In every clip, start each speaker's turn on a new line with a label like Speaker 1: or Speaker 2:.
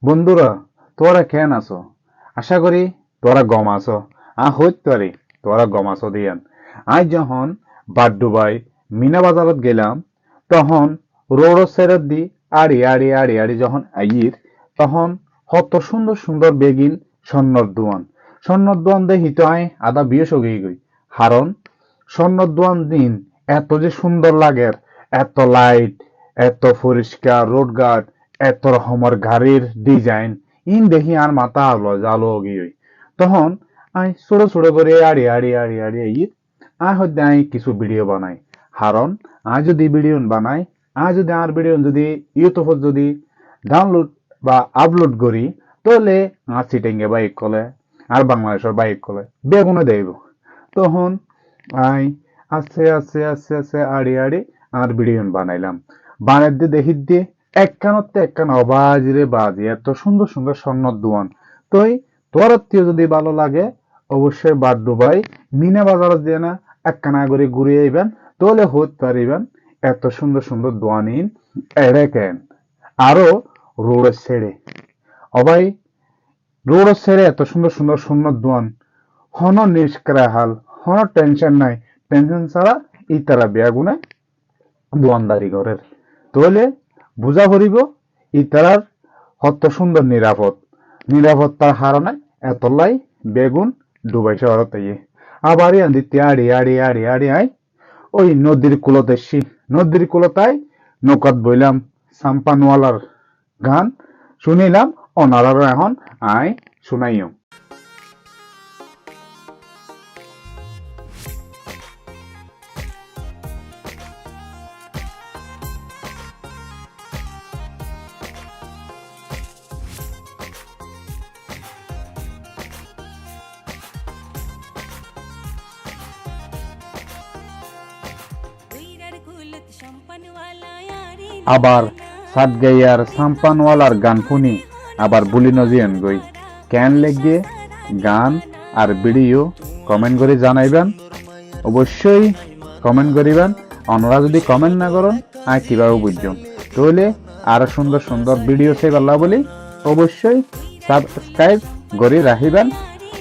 Speaker 1: বন্ধুরা, তোরা কেন আছো? আশা করি তোরা গম আছো। হইতে পারি তোরা গম আছো দিয়ান। আজ যখন বাড্ডুবাই মিনা বাজারত গেলাম, তখন রোড সাইড দি আড়ি আড়ি আড়ি আড়ি যখন আইর, তখন কত সুন্দর সুন্দর বেগিন স্বর্ণর দোয়ান দেখি তো আয় আদা বিয়ে সগিয়ে গই। কারণ স্বর্ণর দোয়ান দিন এত যে সুন্দর লাগে, এত লাইট, এত পরিষ্কার রোড গার্ড, এত রকমের গাড়ির ডিজাইন ইন দেখি আর মাথা আলো জালো গিয়ে। তখন আই ছোট ছোট করে আড়ি আড়ি আড়ি আড়ি হয়তো আই কিছু ভিডিও বানাই। কারণ যদি ভিডিও বানাই, যদি আর ভিডিও যদি ইউটিউবত যদি ডাউনলোড বা আপলোড করি, তাহলে সিটেঙ্গে বাইক কলে আর বাংলাদেশের বাইক কলে বেগুনে দেব। তখন আই আস্তে আস্তে আস্তে আস্তে আড়ি আড়ি আর ভিডিও বানাইলাম। বানাই দিয়ে দেখি দিয়ে একখানতে একখান অবাজি রে বাজি, এত সুন্দর সুন্দর স্বর্ণর দোয়ান। তোর যদি ভালো লাগে, অবশ্যই বাড্ডুবাই মিনা বাজারত দিয়ে না একখানা করে ঘুরে আইবেন, তাহলে হতে পারিবেন এত সুন্দর সুন্দর দোয়ান ইন এড়ে কেন। আরো রোডের ছেড়ে অবাই রোডের ছেড়ে এত সুন্দর সুন্দর স্বর্ণর দোয়ান, হন নিষ্করা হাল, হন টেনশন নাই। টেনশন ছাড়া ই তারা বেগুনে দোয়ানদারি ঘরের, তাহলে বুঝা পড়িব ই তারার কত সুন্দর নিরাপত্তার হারণে এতলাই বেগুন ডুবাই শহরত আবার দিতে আড়ি আড়ি আড়ি আড়ি আই ওই নদীর কুলত এসছি। নদীর কুলতায় নৌকাত বইলাম, সাম্পানওয়ালার গান শুনিলাম, অনারারও এখন আই শুনাইও। আবার সাতগাইয়ার সাম্পানওয়ালার গান শুনি আবার বুলি নজিয়ন গই। কেন লেগে গান আর ভিডিও কমেন্ট করে জানাইবেন, অবশ্যই কমেন্ট করিবেন। অনরা যদি কমেন্ট না করেন আর কিভাবে বুঝছেন, তাহলে আরো সুন্দর সুন্দর ভিডিও সে পাল্লা বলি অবশ্যই সাবস্ক্রাইব করে রাখিবেন,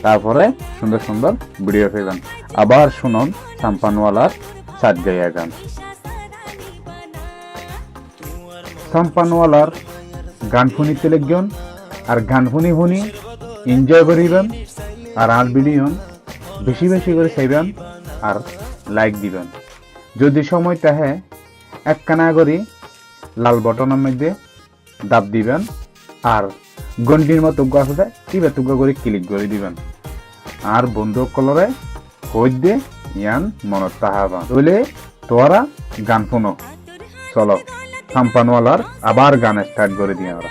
Speaker 1: তারপরে সুন্দর সুন্দর ভিডিও পাইবেন। আবার শুনুন সাম্পানওয়ালার সাতগাইয়া গান। সাম্পানওয়ালার গান শুনিতে লাগবেন, আর গান শুনি শুনি এনজয় করিবেন, আর ভিডিও বেশি বেশি করে চাইবেন আর লাইক দিবেন। যদি সময় তাহে একখানা করি লাল বটনের মধ্যে দাব দিবেন, আর ঘন্টির মতো আছে টিপে টুকরা করে ক্লিক করে দিবেন। আর বন্ধু কলরে হইত দিয়ে ইয়ান মনত তাহাবা, তাহলে তোরা গান শুনো। চলো সাম্পানওয়ালার আবার গান স্টার্ট করে দিই আমরা।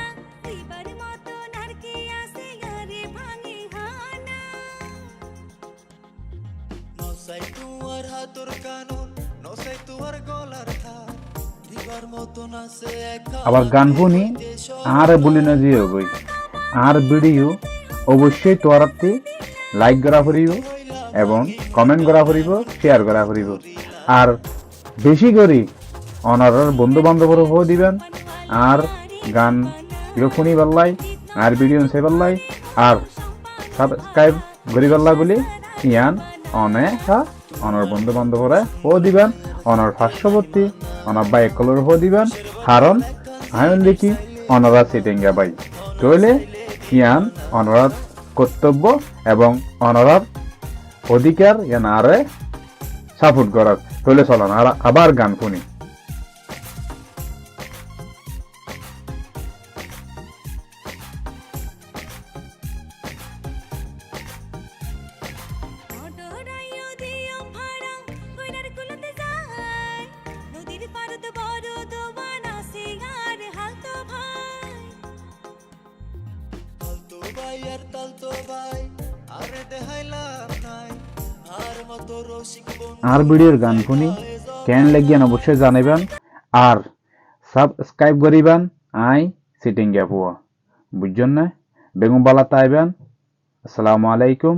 Speaker 1: আবার গান শুনি আর বলি না যে গই আর ভিডিও অবশ্যই তোরাতে লাইক করা করিব এবং কমেন্ট করা করিব, শেয়ার করা করিব। আর বেশি করে অনারার বন্ধু বান্ধবের হয়ে দিবেন। আর গান শুনি পাল্লাই আর ভিডিও সে পাল্লাই আর সাবস্ক্রাইব করি পাল্লাই বলি ইয়ান অনার বন্ধু বান্ধবরা হয়ে দিবেন, অনার পার্শ্ববর্তী অনার বাইক কলর হয়ে দিবেন। কারণ আয়ন দেখি অনারা সিটেঙ্গা বাই, তাহলে ইয়ান অনারার কর্তব্য এবং অনারার অধিকার ইয়ান আরে সাপোর্ট করার। তাহলে চলান আবার গান শুনি। আর ভিডিওর গান শুনি কেন লাগিয়ান অবশ্যই জানাইবেন, আর সাবস্ক্রাইব করিবেন। আই সিটিং বুঝছেন না? বেগুন বালা তাইবেন। আসসালামু আলাইকুম।